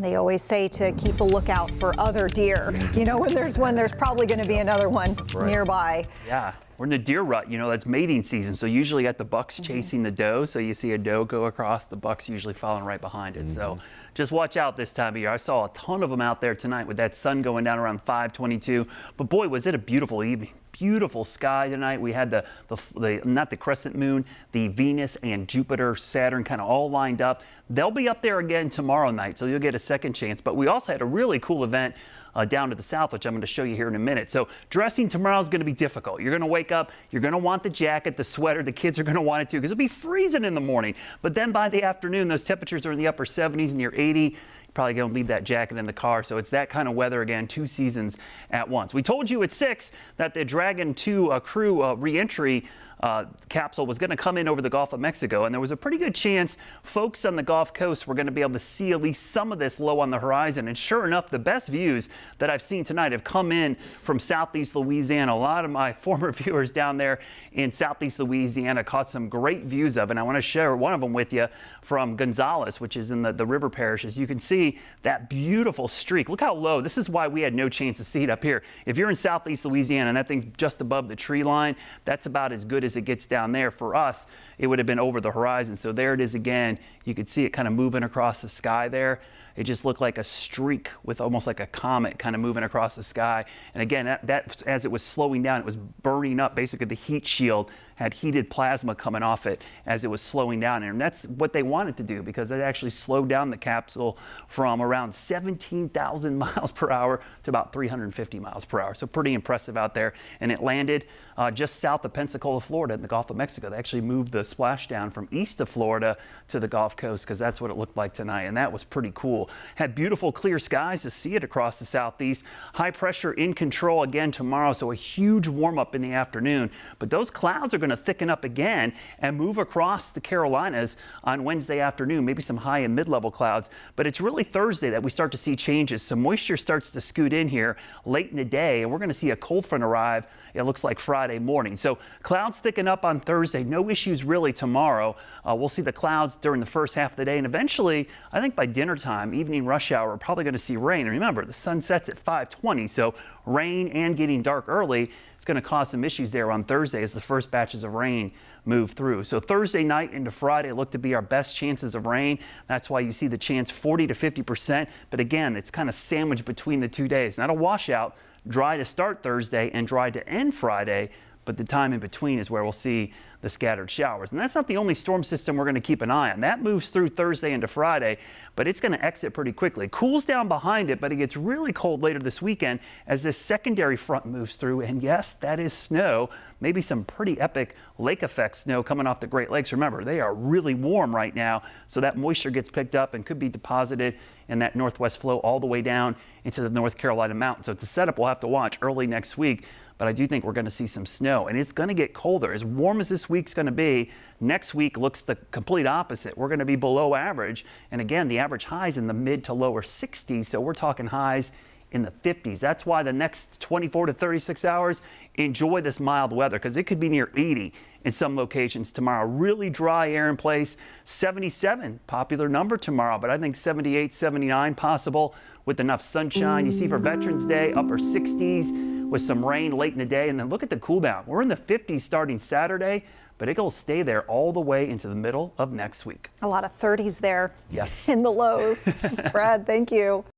They always say to keep a lookout for other deer. You know, when there's one, there's probably going to be another one nearby. Yeah, we're in the deer rut, you know, that's mating season. So usually got the bucks chasing the doe. So you see a doe go across, the bucks usually following right behind it. So just watch out this time of year. I saw a ton of them out there tonight with that sun going down around 5:22. But boy, was it a beautiful evening. Beautiful sky tonight. We had the not the crescent moon, the Venus and Jupiter, Saturn kind of all lined up. They'll be up there again tomorrow night, so you'll get a second chance. But we also had a really cool event down to the south, which I'm going to show you here in a minute. So dressing tomorrow is going to be difficult. You're going to wake up, you're going to want the jacket, the sweater. The kids are going to want it too because it'll be freezing in the morning. But then by the afternoon, those temperatures are in the upper 70s, near 80. Probably going to leave that jacket in the car. So it's that kind of weather again, 2 seasons at once. We told you at 6 that the Dragon 2 crew reentry capsule was going to come in over the Gulf of Mexico, and there was a pretty good chance folks on the Gulf Coast were going to be able to see at least some of this low on the horizon. And sure enough, the best views that I've seen tonight have come in from southeast Louisiana. A lot of my former viewers down there in southeast Louisiana caught some great views of, and I want to share one of them with you from Gonzales, which is in the river parishes. You can see that beautiful streak. Look how low. This is why we had no chance to see it up here. If you're in southeast Louisiana and that thing's just above the tree line, that's about as good as it gets down there. For us, it would have been over the horizon. So there it is again. You could see it kind of moving across the sky there. It just looked like a streak with almost like a comet kind of moving across the sky. And again, that as it was slowing down, it was burning up. Basically, the heat shield had heated plasma coming off it as it was slowing down. And that's what they wanted to do because it actually slowed down the capsule from around 17,000 miles per hour to about 350 miles per hour. So pretty impressive out there. And it landed just south of Pensacola, Florida in the Gulf of Mexico. They actually moved the splashdown from east of Florida to the Gulf Coast because that's what it looked like tonight. And that was pretty cool. Had beautiful clear skies to see it across the southeast. High pressure in control again tomorrow. So a huge warm up in the afternoon. But those clouds are going to thicken up again and move across the Carolinas on Wednesday afternoon, maybe some high and mid-level clouds. But it's really Thursday that we start to see changes. Some moisture starts to scoot in here late in the day, and we're going to see a cold front arrive, it looks like Friday morning. So clouds thicken up on Thursday. No issues really tomorrow. We'll see the clouds during the first half of the day, and eventually, I think by dinner time, evening rush hour, we're probably going to see rain. And remember, the sun sets at 5:20, so rain and getting dark early is going to cause some issues there on Thursday as the first batches of rain move through. So Thursday night into Friday look to be our best chances of rain. That's why you see the chance 40 to 50%. But again, it's kind of sandwiched between the 2 days. Not a washout, dry to start Thursday and dry to end Friday. But the time in between is where we'll see the scattered showers. And that's not the only storm system we're going to keep an eye on. That moves through Thursday into Friday, but it's going to exit pretty quickly. Cools down behind it, but it gets really cold later this weekend as this secondary front moves through. And yes, that is snow, maybe some pretty epic lake effect snow coming off the Great Lakes. Remember, they are really warm right now, so that moisture gets picked up and could be deposited in that northwest flow all the way down into the North Carolina mountains. So it's a setup we'll have to watch early next week. But I do think we're going to see some snow, and it's going to get colder. As warm as this week's going to be, next week looks the complete opposite. We're going to be below average, and again, the average highs in the mid to lower 60s, so we're talking highs in the 50s. That's why the next 24 to 36 hours, enjoy this mild weather because it could be near 80 in some locations tomorrow. Really dry air in place. 77, popular number tomorrow, but I think 78, 79 possible with enough sunshine. You see for Veterans Day, upper 60s with some rain late in the day. And then look at the cool down. We're in the 50s starting Saturday, but it will stay there all the way into the middle of next week. A lot of 30s there. Yes. In the lows. Brad, thank you.